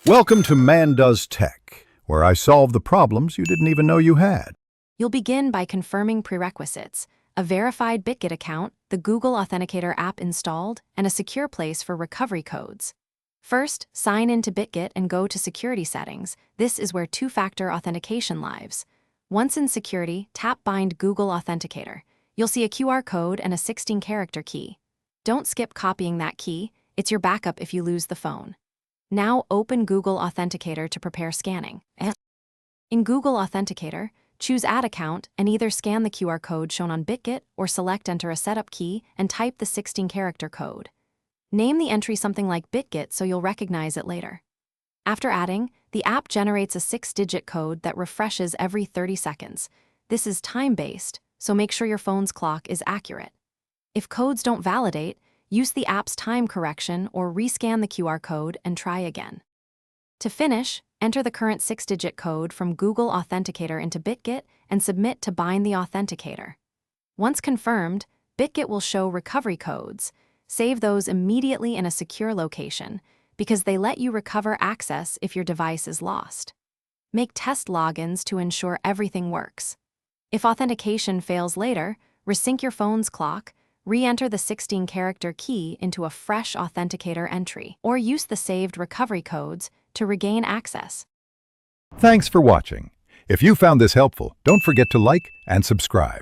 Welcome to Man Does Tech, where I solve the problems you didn't even know you had. You'll begin by confirming prerequisites: a verified Bitget account, the Google Authenticator app installed, and a secure place for recovery codes. First, sign into Bitget and go to Security Settings. This is where two-factor authentication lives. Once in Security, tap Bind Google Authenticator. You'll see a QR code and a 16-character key. Don't skip copying that key. It's your backup if you lose the phone. Now open Google Authenticator to prepare scanning. In Google Authenticator, choose Add Account and either scan the QR code shown on Bitget or select Enter a setup key and type the 16-character code. Name the entry something like Bitget so you'll recognize it later. After adding, the app generates a 6-digit code that refreshes every 30 seconds. This is time-based, so make sure your phone's clock is accurate. If codes don't validate, use the app's time correction or rescan the QR code and try again. To finish, enter the current 6-digit code from Google Authenticator into Bitget and submit to bind the authenticator. Once confirmed, Bitget will show recovery codes. Save those immediately in a secure location because they let you recover access if your device is lost. Make test logins to ensure everything works. If authentication fails later, resync your phone's clock, re-enter the 16-character key into a fresh authenticator entry, or use the saved recovery codes to regain access. Thanks for watching. If you found this helpful, don't forget to like and subscribe.